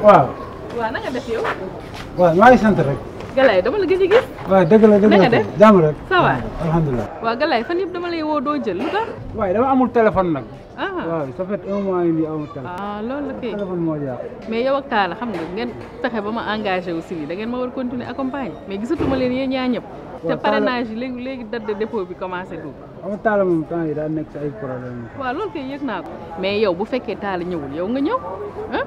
waaw. waaw na nga def yow. waaw maa ngi sant rek. Galaye dama la gëj a gis. waaw dëgg la dëgg la. na nga def jàmm rek. ça va. alhamdulilah. waaw Galaye fan yëpp dama lay woo doo jël lu tax. waaye dama amul téléphone nag. ah waaw ça fait un mois yi nii amul téléphone. ah loolu la kay. téléphone moo jaar. mais yow ak Talla xam nga ngeen fexe ba ma engagé wu si lii da ngeen ma war continuer accompagner mais gisatuma leen yéen ñaa ñëpp. te parrainage yi léegi date de dépôt bi commencé dugg. xam nga Talla moom temps yi daa nekk si ay problème. waaw loolu kay yëg naa ko. mais yow bu fekkee Talla ñëwul yow nga ñëw ah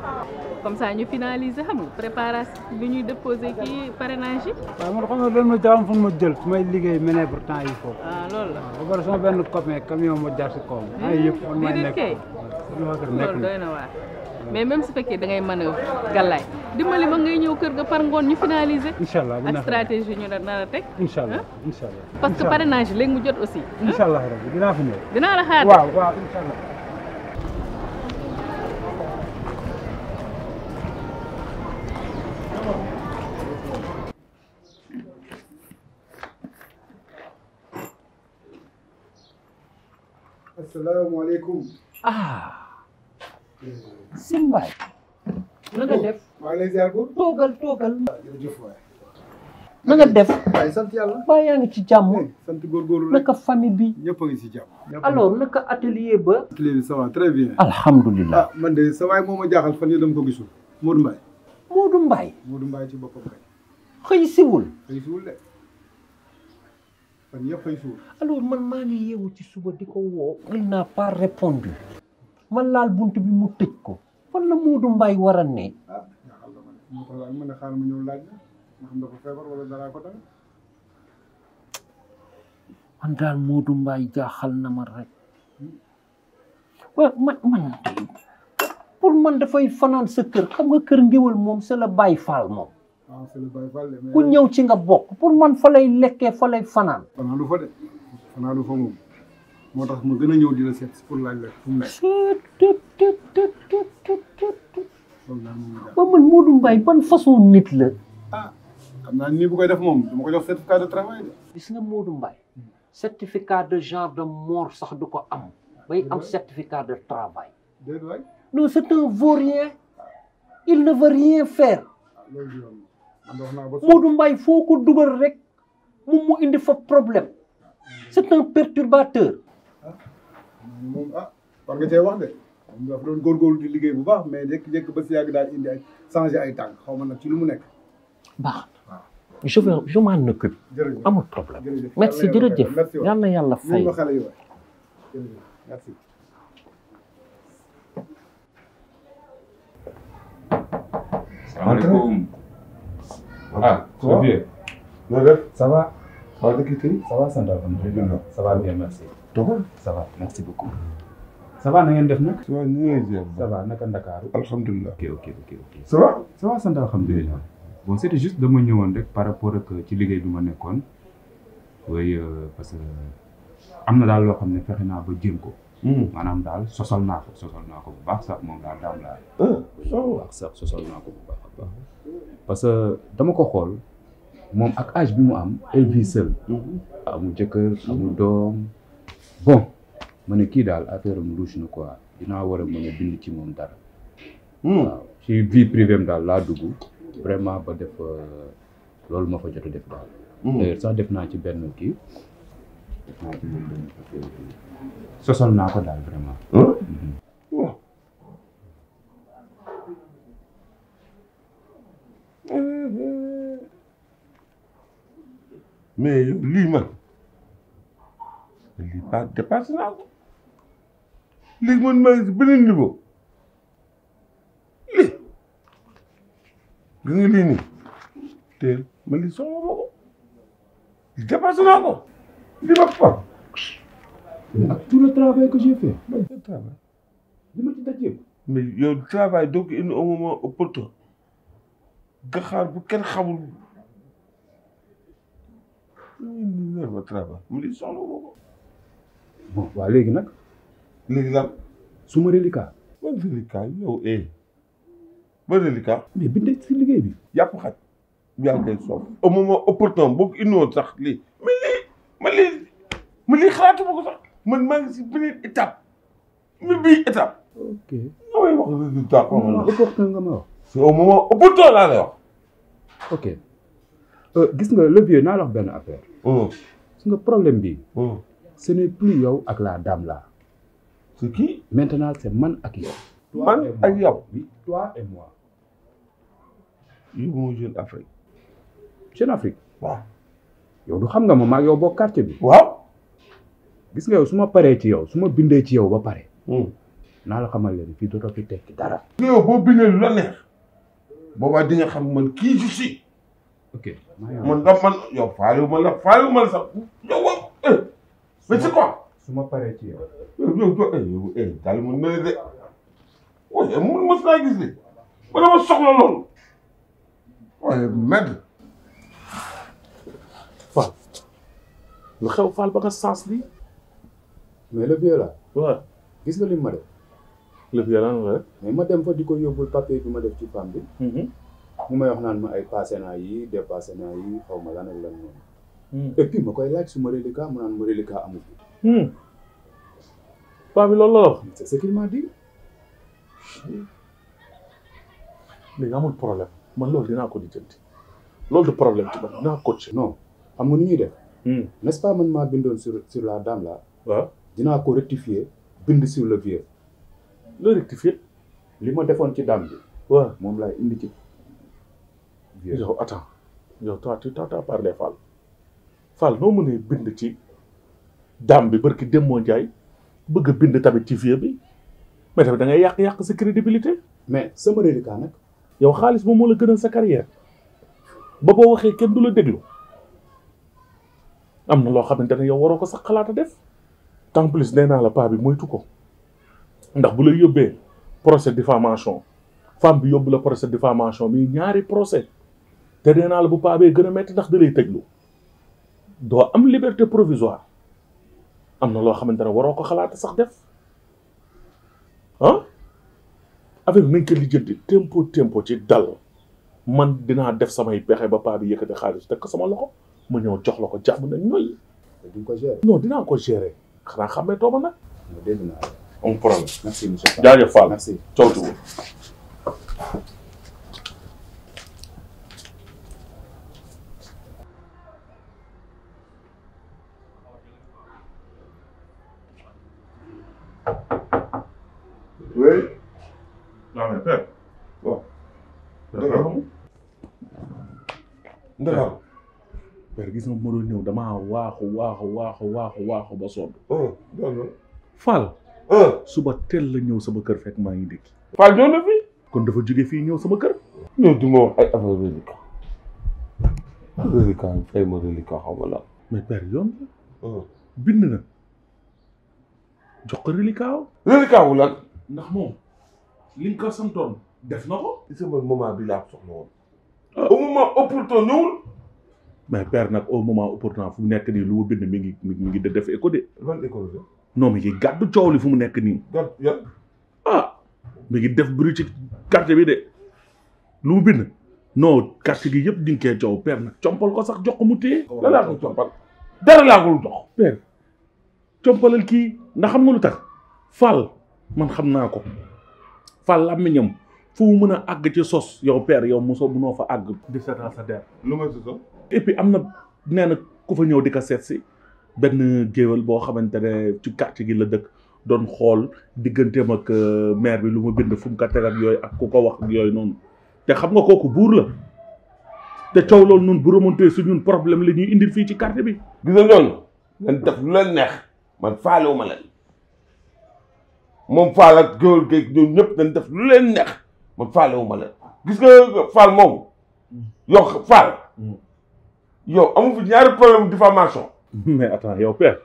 comme ça ñu finaliser xam nga préparation bi ñuy déposé kii parrainage yi. waaw man xam nga loolu ma jaam fu ma jël su may liggéey menee pour temps yi foofu. ah loolu la. ba pare sama benn copain camion ma jaar si kawam. ay yëpp man may nekk loolu doy na waar. mais même su fekkee da ngay manœuvre Galaye dimbali ma ngay ñëw kër ga par ngoon ñu finaliser. incha allah ak stratégie ñu nar a teg. incha allah incha allah. parce que parrainage léegi mu jot aussi. incha allah rabbi dinaa fi ñëw. dinaa la xaar. waaw waaw incha allah. asalaamaaleykum. Simbaay. na nga def. maa ngi lay ziar ko. toogal. jërëjëf waay. na nga def. waaye sant yàlla. ba yaa ngi ci jàmm. sant góorgóorlu rek. naka famille bi. ñëpp a ngi si jàmm. alors naka atelier ba. atelier bi ça va très bien. alhamdulilah. ah man de sa waay moo ma jaaxal fan yii dama ko gisul. Modou Mbaye. Modou Mbaye ci boppam kay. xëy siwul. xëy suul de fan yëpp xëy suul. alors man maa ngi yeewu ci suba di ko woo. il n'a pas répondu. man laal bunt bi mu tëj ko. fan la Modou Mbaye war a ne. ah jaaxal na ma de moo tax daal mën a xaaral ma ñëw laaj la nga xam dafa feebar wala dara ko dara. man daal Modou Mbaye jaaxal na ma rek. waaw man pour man dafay fanaan sa kër xam nga kër ngéwal moom c'est la Baye Fall moom. waaw c'est le Baye Fall de. ku ñëw ci nga bokk pour man fa lay lekkee fa lay fanaan. fanaan du fa de fanaan du fa moom moo tax ma gën a ñëw di la seet pour laaj la fu mu nekk. loolu daal moom la. ba man Modou Mbaye ban façon nit la. ah xam naa nii bu koy def moom dama ko jox certificat de travail de. gis nga Modou Mbaye certificat de genre de mort sax du ko am bay am certificat de travail. déedéet waay. non c'est un vaurien il ne veut rien faire. loolu yoon man wax naa ba. Modou Mbaye foo ko dugal rek moom mu indi fa problème c'est un perturbateur. moom war nga cee wax de moom dafa doon góorgóorlu di liggéey bu baax mais jékki-jékki ba si yàgg daal indi ay changé ay tànk xaw ma nag ci lu mu nekk. baax na je m'en occupe. jërëjëf amul problème. jërëjëf merci jërëjëf yal na yàlla fay. nga xale yi waay jërëjëf merci. salaamaaleykum. ah. na def. ça va. waaw dëkk tey. ça va sant alhamdulilah. ça va bien merci. doxal. ça va merci beaucoup. ça va na ngeen def nag. ça va ñu ngi lay ziar. ça va naka Ndakaaru. alhamdulilah. ok. ça va. ça va sant alhamdulilah. bon c'était juste dama ñëwoon rek par rapport ak ci liggéey bi ma nekkoon. oui parce que am na daal loo xam ne fexe naa ba jéem ko. maanaam daal sosal naa ko bu baax sax moom daal daam laa. bu baax sax sosal naa ko bu baax a baax. parce que dama ko xool moom ak âge bi mu am elle vit seule. amul jëkkër amul doom. bon ma ne kii daal affaire am louche na quoi dinaa war a mën a bind ci moom dara. waaw ci vie privée am daal laa dugg vraiment ba def loolu ma fa jot a def daal. d'ailleurs sax def naa ci benn kii. sosal naa ko daal vraiment. waaw. mais yow lii man lii pas dépassé naa ko léegi man maa ngi si beneen niveau lii gis nga lii nii teel ma lii soxla ma ko lii dépassé naa ko lii ma fa. ak tout le travail que j'ai fait. ban travail. li ma ci daj yëpp. mais yow travail doo ko indi au moment opportun nga xaar bu kenn xamul. ma travail mu lii soxla ma ko. bon waaw léegi nag. léegi lan. su ma reliquat. ban reliquat yow ban reliquat. mais bindee si liggéey bi. yàpp xaj yaa ngi koy soof au moment opportun boo ko indiwoon sax lii mais lii xalaatuma ko sax man maa ngi si beneen étape mais bii étape. ok. nga may wax résultat. opportun nga ma wax. c'est au moment opportun laa lay wax. ok gis nga le vieux naa la wax benn affaire. gis nga problème bi. ce n'est plus yow ak la dame là. c'est qui. maintenant c'est man ak yow. man ak yow. oui toi et moi. yow moo Jeune Afrique. Jeune Afrique. waaw. yow du xam nga ma maag yow bokk quartier bi. waaw. gis nga yow su ma paree ci yow su ma bindee ci yow ba pare. naa la xamal leen fii dootoo fi tekki dara. yow boo bindee lu la neex. boobaa di nga xam man kii je suis. ok man yow faale ma la sax yow waaw. mais c'est quoi. su ma paree ci yow. yow daal ma ne de. waaye mun mos naa gis de. ma dama soxla loolu. waaye merde. Fall lu xew Fall ba nga sens bi. mais le vieux là. waaw gis nga li ma def. le vieux lan la. mais ma dem fa di ko yóbbul papier bi ma def ci femme bi. mu may wax naan ma ay passé naa yi dépassé naa yi xaw ma lan ak lan noonu. et puis ma koy laaj su ma reliquat mu naan ma reliquat amu fi. paa bi loolu la wax. c'est ce qu'il m'a dit. léegi amul problème man loolu dinaa ko lijjanti loolu du problème ci man dinaa coacher. non xam nga ni ñuy def. n'est-ce pas man maa bindoon sur la dame là. waaw dinaa ko rectifier bind sur le vieux. le rectifier. li ma defoon ci dame bi. waaw moom laay indi ci. yow attends yow toi tu t'as parlé Fall noo mënee bind ci dame bi barki Demba Ndiaye bëgg a bind tamit ci vieux bi mais tamit da ngay yàq sa crédibilité. mais sama reliquat nag. yow xaalis moom moo la gënal sa carrière ba boo waxee kenn du la déglu am na loo xamante ne yow waroo ko sax xalaat a def. en plus nee naa la paa bi moytu ko ndax bu la yóbbee procès diffamation femme bi yóbbu la procès diffamation mi ñaari procès te nee naa la bu paa bee gën a metti ndax da lay tëjlu doo am liberté provisoire am na loo xamante ne waroo ko xalaat sax def ah affaire bi nañ ko lijjanti tempo ci dal man dinaa def samay pexe ba paa bi yëkkati xaalis teg ko sama loxo ma ñëw jox la ko jàmm na ñooy. duñ ko gérer. non dinaa ko gérer xanaa xamee tooma nag. dégg naa. am problème. merci monsieur Fall. jaajëf Fall. merci cootu. oui. non mais père. waaw. Ndakaaru. père gis nga bu ma doon ñëw damaa waaxu ba sonn. Fall. suba teel la ñëw sama kër fekk maa ngi dégg. Fall ñëw na fi. kon dafa jóge fii ñëw sama kër. ñëw di ma wax ay affaire reliquat. reliquat fay ma reliquat xaw ma la. mais père yoon la. bind na. jox ko reliquat. reliquat wu lan. ndax moom li nga ko santoon def na ko. ci sama moment bi laa soxla woon. au moment opportun ñëwul. mais père nag au moment opportun fu mu nekk nii lu mu bind mi ngi def écho de. ban école la. non mi ngi gàddu coow li fu mu nekk nii. mi ngi def bruit ci quartier bi de lu mu bind. non quartier gi yëpp di nga koy coow père nag compal ko sax jox ko mu téye. la laa ko compal dara laa ko jox. père compalal kii ndax xam nga lu tax Fall man xam naa ko Fall làmmiñam fu mu mën a àgg ci sos yow père yow mosoo munoo fa àgg. di seetal sa der. lu ma si sos. et puis am na nee na ku fa ñëw di ko seet si benn géwél boo xamante ne ci quartier gi la dëkk doon xool digganteem ak maire bi lu mu bind fu mu ko teg ak yooyu ak ku ko wax ak yooyu noonu te xam nga kooku buur la te coow loolu noonu bu remonté su ñun problème la ñuy indil fii ci quartier bi. gis nga ñooñu ngeen def lu leen neex man faalewu ma leen moom Fall ak géwél géeg ñoom ñëpp dañ def lu leen neex man faalewu ma leen gis nga Fall moom yow Fall yow amu fi ñaari problème diffamation. mais attends yow père.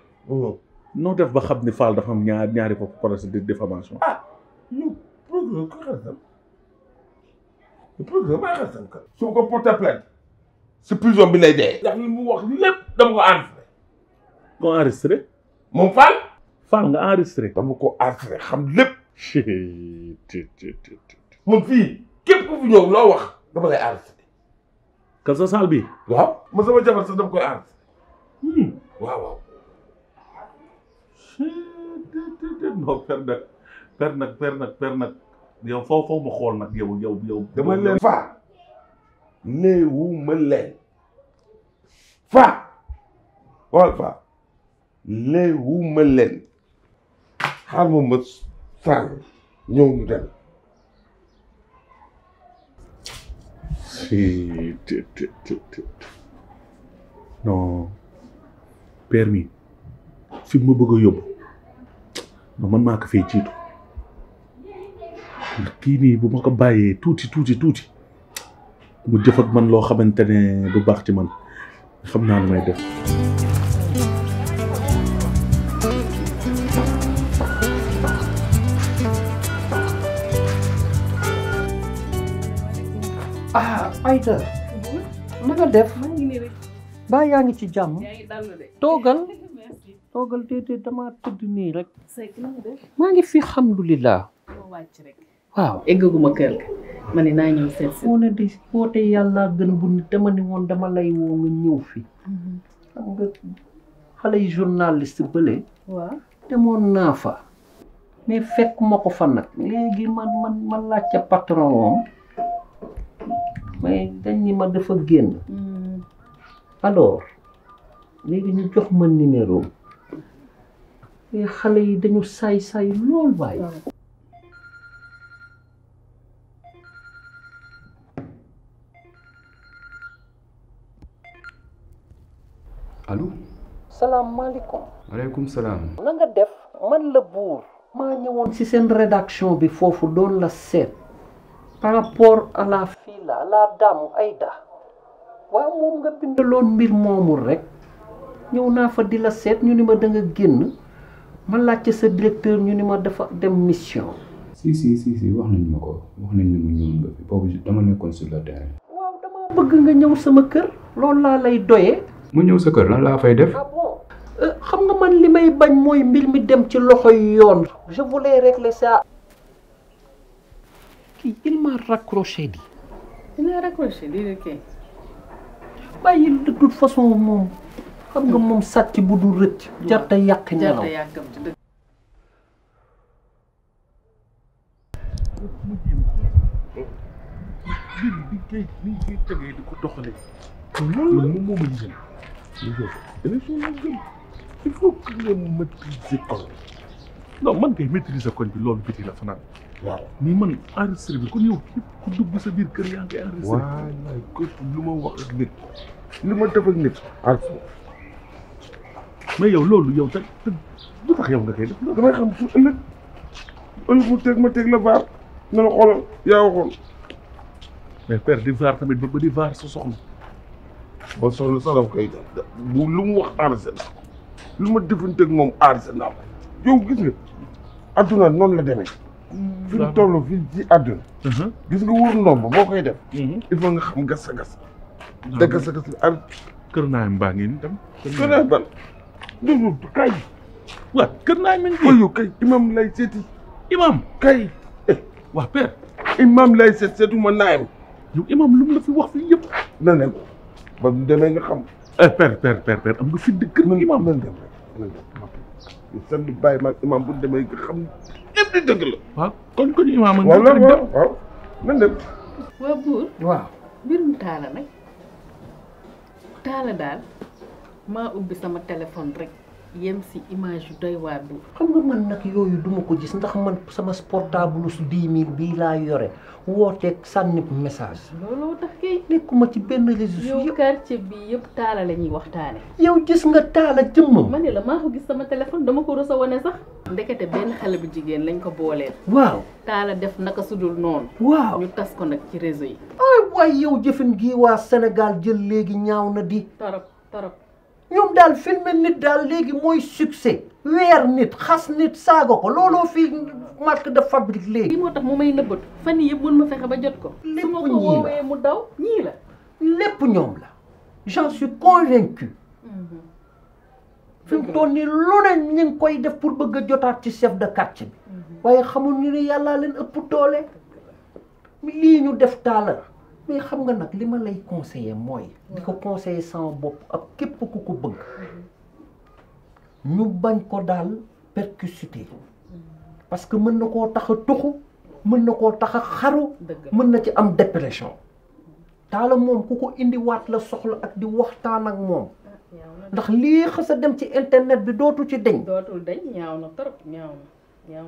noo def ba xam ni Fall dafa am ñaari procès de diffamation. yow procureur ko xaritam procureur may xaritam ka su ko porté plainte si prison bi lay dee. ndax li mu wax lépp dama ko enregistré. ko enregistré. moom Fall. Fall nga enregistré. dama ko enregistré xam lépp. moom fii képp ku fi ñëw loo wax dama lay enregistré. ka sa saal bi. waaw ma sama jabar sax dama koy enregistré. waaw. non père nag yow foo ma xool nag yow. dama leen faa léewuma leen faa xool faa léewuma leen xaar ma sàng ñëw ñu dem. non père mi fi ma bëgg a yóbbu non man maa ko fay jiitu ndax kii nii bu ma ko bàyyee tuuti mu jëf ak man loo xamante ne du baax ci man xam naa lu may def. Aïda na nga def baa yaa ngi ci jàmm toogal déedéet dama tëdd nii rek maa ngi fi alhamdulilah waaw eggaguma kër ga ma ne naa ñëw seet si moo ne di woote yàlla gën bu nit dama ne woon dama lay woo nga ñëw fi xam nga xale yi journaliste bële waaw demoon naa fa mais fekk ma ko fa nag léegi man laajte patron moom mais dañ ni ma dafa génn alors léegi ñu jox ma numéro mais xale yi dañu saay lool waay allo. salaamaaleykum. maaleykum salaam. na nga def man la buur. maa ñëwoon ci seen rédaction bi foofu doon la seet par rapport à la fille là la dame Aïda waaw moom nga bindaloon mbir moomul rek ñëw naa fa di la seet ñu ni ma da nga génn ma laajte sa directeur ñu ni ma dafa dem mission. si wax nañ ma ko wax nañ ne ma ñëw nga fi boobu dama nekkoon sur le terrain. waaw dama bëgg nga ñëw sama kër loolu laa lay doyee. mu ñëw sa kër lan laa fay def. ah bon xam nga man li may bañ mooy mbir mi dem ci loxoy yoon. je voulais régler ça. kii il m'a raccroché di. il a raccroché di kay. bàyyi de toute façon moom xam nga moom sàcc bu dul rëcc. jarta yàq nelaw jarta yàqam ci dëgg. bi kay ni koy tegee di ko doxalee. loolu moom moo ma yëgal. élection la gëm il faut que nga maîtriser koñ. non man kay maîtriser koñ bi loolu biti la fanaan. waaw mais man enregistré bi kon yow képp ku dugg sa biir kër yaa ngi koy enregistré. waay képp lu ma wax ak nit li ma def ak nit enregistré. mais yow loolu yow te lu tax yow nga koy def. damay xam su ëllëg mu teg la vaar na la xoolal yaa waxoon. mais père di vaar tamit ba di vaar sa soxla. ba soxla sax daf koy def bu lu mu wax enregistré naa lu ma defanteeg moom enregistré naa yow gis nga adduna noonu la demee. fi mu toll fii ci àdduna. gis nga wóor ndomb boo koy def. il faut nga xam gas sa gas. te gas sa gas la kër naa mbaa ngi ni tam. kër naa ban déglu kay. waaw kër naa mi ngi. yow kay imam lay seeti. imam kay. waaw père. imam lay seetuma naayam. yow imam lu mu la fi wax fii yëpp. na ne ba mu demee nga xam. père am nga fi di kër imam. nan dem rek seen bàyyi maag imam bu demee nga xam lépp di dëgg la. waaw kon imam ak waaw nan dem. waa buur waaw mbirum Talla nag Talla daal maa ubbi sama téléphone rek yem si image yu doy waar bu xam nga man nag yooyu duma ko gis ndax man sama portable su 10 000 bii laa yore wooteeg sànni message. looloo tax kay nekkuma ci benn réseau yow yëpp. quartier bi yëpp Talla la ñuy waxtaane yow gis nga Talla jëmmam. ma ne la maa ko gis sama téléphone dama ko rës a wane sax ndekete benn xale bu jigéen lañ ko booleel waaw Talla def naka sudul noonu waaw. ñu tas ko nag ci réseau yi ay waay yow jëfin gi waa Sénégal jël léegi ñaaw na di. torop ñoom daal filmer nit daal léegi mooy succès. weer nit xas nit saaga ko looloo fi marque de fabrique léegi. lii moo tax mu may nëbbatu fan yii yëpp mën ma fexe ba jot ko su ma ko woowee mu daw ñii la lépp ñoom la j'en suis convaincu. fi mu toll nii lu ne ñu ngi koy def pour bëgg a jotaat ci chef de quartier bi waaye xamul ñu ne yàllaa leen ëpp doole lii ñu def Talla mais xam nga nag li ma lay conseiller mooy di ko conseiller sama bopp ak képp ku ko bëgg ñu bañ ko daal persécuter parce que mën na koo tax a tuxu mën na koo tax a xaru mën na ci am dépression Talla moom ku ko indiwaat la soxla ak di waxtaan ak moom ndax lii xës a dem ci internet bi dootu ci deñ dootul dañ ñaaw na trop ñaaw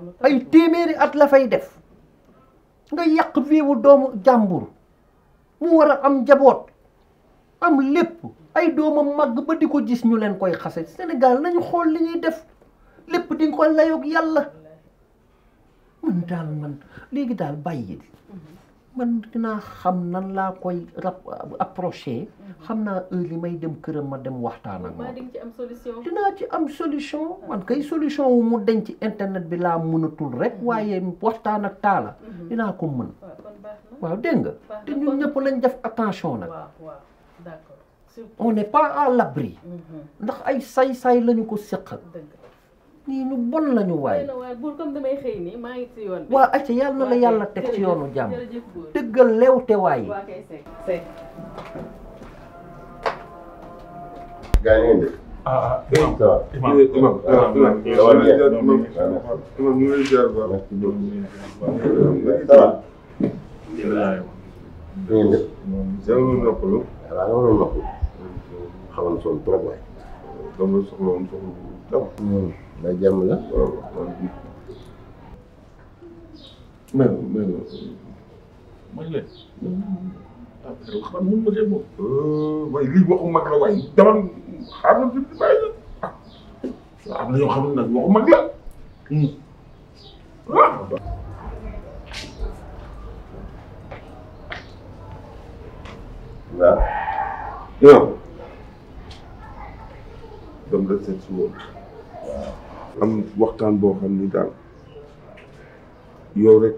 na trop ay téeméeri at la fay def nga yàq viiwu doomu jàmbur mu war a am njaboot am lépp ay doomam màgg ba di ko gis ñu leen koy xase Sénégal nañu xool li ñuy def lépp di nga ko layoog yàlla man léegi daal bàyyi man dinaa xam nan laa koy approché xam naa heure li may dem këram ma dem waxtaan ak moom dinaa ci am solution man kay solution wu mu denc ci internet bi laa mënatul rek waaye waxtaan ak Talla dinaa ko mën waaw dégg nga te ñun ñëpp lañ def attention nag on n'est pas à l'abri ndax ay say-say lañu ko séqal nii ñu bon lañu waaye waa acca yàlla na la yàlla teg ci yoonu jàmm dëggal leewte waaye gaa ngeen def xawoon sonn trop waay dama soxla woon soxla trop da jàmm la mais leen xam mun ma dee moom waaye lii waxu mag la waaye dama xaaral fi bàyyi la ah am na yoo xam ne nag waxu mag la waaw yow dama la seet si woon am waxtaan boo xam ni daal yow rek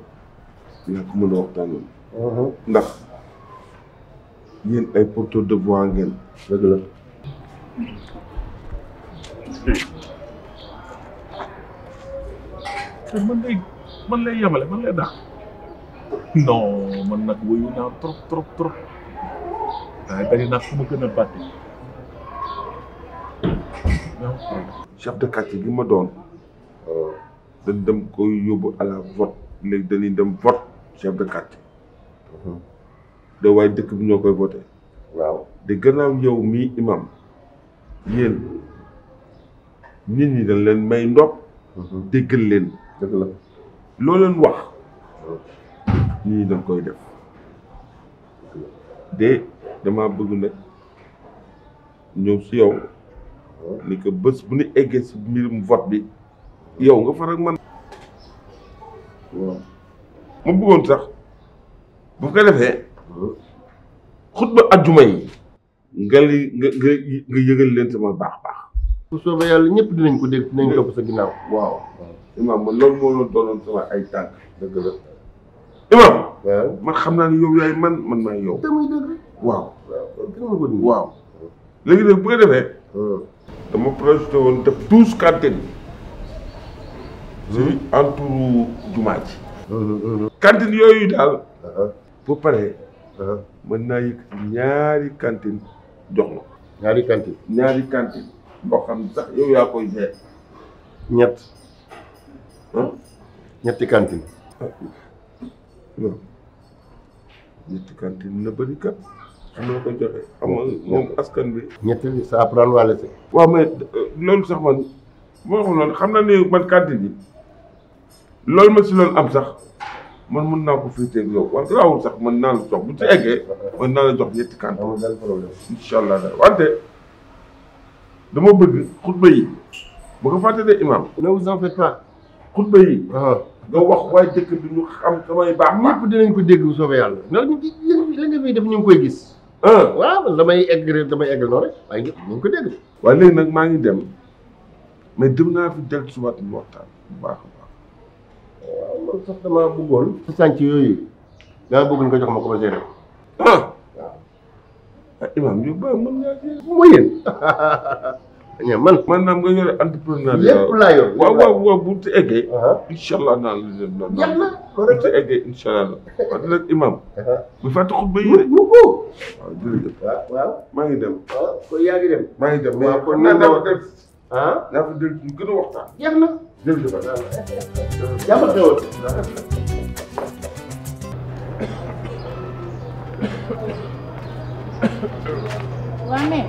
yaa ko mën a waxtaanoon ndax yéen ay porteur de voix ngeen dëgg la man lay yemale man lay daax non man nag wuyu naa trop waaye bari naa fu ma gën a bàtte chef de quartier gi ma doon dañ dem koy yóbbu à la vote léegi dañuy dem vote chef de quartier de waaye dëkk bi ñoo koy voté waaw de gannaaw yow mii imam yéen nit ñi dañ leen may ndox déggal leen dëgg la loo leen wax nit ñi dañ koy def de dama bëgg nag ñëw si yow ni que bés bu ñu eggee si mbirum vote bi yow nga far ak man ma bëggoon sax bu ko defee xutba ajjuma yi nga yëgal leen sama baax bu soobee yàlla ñëpp dinañ ko dégg dinañ topp sa ginnaaw waaw imam man loolu moo doonoon sama ay tànk dëgg la imam waaw man xam naa ne yow yaay man maa yow damay dëgg waaw waaw waaw léegi nag bu ko defee dama projeté woon def 12 cantines si entour jumaa ji cantine yooyu daal bu paree mën naa yëkkati ñaari cantine jox la ñaari cantine boo xam ne sax yow yaa koy seet ñetti cantine non ñetti cantine na bëri kat xam nga ko joxe xam nga moom askan bi ñetti ça apprendre waa laisser waaw mais loolu sax man moo xam loolu xam na ne man cantine yi loolu ma si loolu am sax man mën naa ko féeteeg yow wante raawul sax mën naa la jox bu ci eggee mën naa la jox ñetti cantine amul benn problème incha allah daal wante dama bëgg xutba yi bu ko fàtte de imam ne vous en faites pas xutba yi nga wax waaye dëkk bi ñu xam samay baax ñëpp dinañ ko dégg bu soobee yàlla ndax la nga fiy def ñu ngi koy gis waaw damay egg noonu rek waaye ñëpp ñu ngi ko dégg waaye léegi nag maa ngi dem mais dem naa fi dellu si waat ñu waxtaan bu baax a baax waaw man sax damaa bëggoon sa sànc yooyu daa bëgg nga jox ma ko ma gérer waaw imam yu ba mën ngaa gérer mooy yéen man naam nga yore entrepreneur lépp laa yor waaw bu ci eggee incha allah naan la bu ci eggee incha allah wante nag imam bu fàtte xutba yi de waaw jërëjëf waaw maa ngi dem kon yaa ngi dem maa ngi dem waaw kon naa fa def naa fa del ñu gën a waxtaan jeex na jërëjëf jàmm xewal waa mais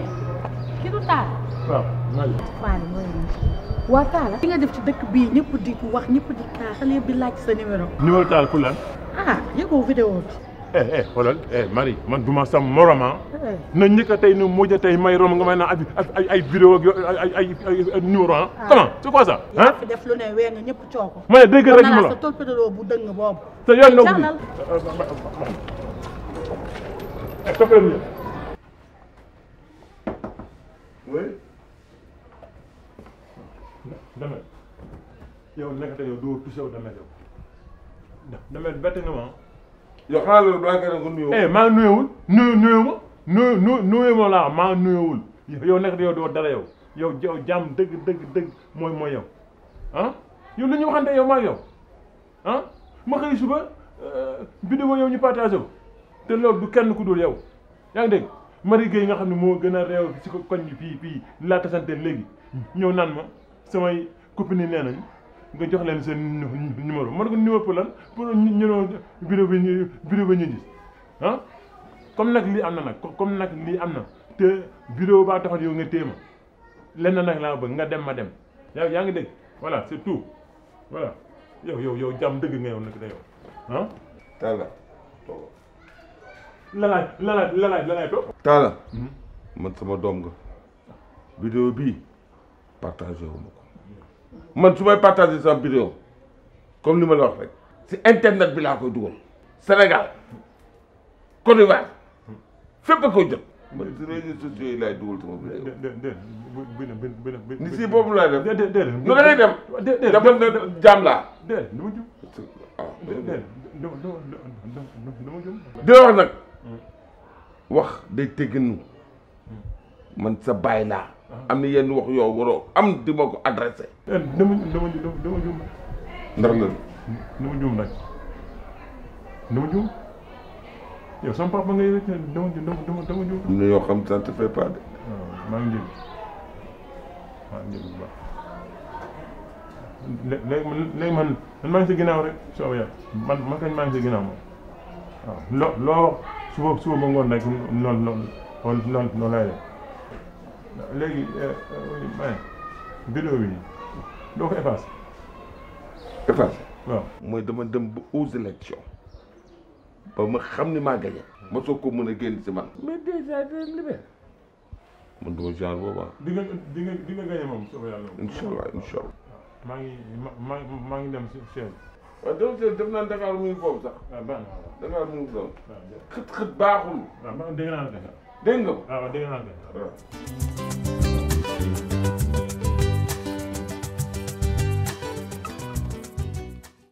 ki du taal. waaw Mali. Fane mooy waa Talla. li nga def ci dëkk bii ñëpp di wax ñëpp di kaa xale yëpp di laaj sa numéro. numéro Talla pour lan. ah yëgoo vidéo bi. xoolal Marie man duma sam moroma na njëkk a tey nu mujj a tey may rom nga may naan ay vidéo ak ay numéro ah. comment c'est quoi ça. yaa fi def lu ne wee nga ñëpp coo ko. ma ne dégg rek mu la sa torpédolo bu dëng boobu. te yoon na jàllal. oui. Damel yow nekkate yow doo touché wu Damel yow Damel bett nga ma. yow xanaa loolu balaa nga ko nuyoo. maa nuyuwul nuyu ma laa maa nuyuwul yow nekkate yow doo dara yow jàmm dëgg mooy yow ah yow lu ñu waxante yow maa yow ah ma xëy suba vidéo yow ñu partagé ko te loolu du kenn ku dul yow yaa ngi dégg Marie Gueye nga xam ne moo gën a réew si ko koñ bi fii laa tasante léegi ñëw naan ma samay copine yi nee nañ nga jox leen seen numéro man ko numéro pour lan pour ñu vidéo bi ñu gis ah comme nag lii am na te vidéo baa taxoon yow nga téema lenn nag laa bëgg nga dem ma dem yaa ngi dégg voilà c'est tout voilà yow jàmm dëgg nga yow nag da yow ah Talla lalaay toog Talla man sama doom nga vidéo bii partagé wu ma ko man su may partagé sama vidéo comme li ma la wax rek si internet bi laa koy dugal Sénégal Côte d'Ivoire fépp a koy jot man si réseaux sociaux yi laay dugal sama vidéo ni si boobu laay def nu da ngay dem dafa na jaam laa dama jum di la wax nag wax day tegginu man sa baay laa am na yenn wax yow waroo am di ma ko adressé. dama juum. ndax la. dama juum nag dama juum yow sama papa ngay wécc dama juum. am na yoo xam ça ne te fait pas de. waaw maa ngi jëm bu baax léegi man maa ngi si ginnaaw rek soo yàlla man kañ maa ngi si ginnaaw moom waaw loo suba ba ngoon rek noonu laay def. léegi vidéo bi doo ko effacé. waaw mooy dama dem ba aux élections ba ma xam ni maa gagné. ma soog ko mën a génn si man. mais déjà de libéré. man duma genre boobu di nga gagné moom soo yàlla. incha allah maa ngi dem si chaise. waaw def naa Dakar mu ngi foofu sax. waaw baax na waaw Dakar mu ngi foofu. xët baaxul. waaw dégg naa la dégg nga ko. waaw dégg naa la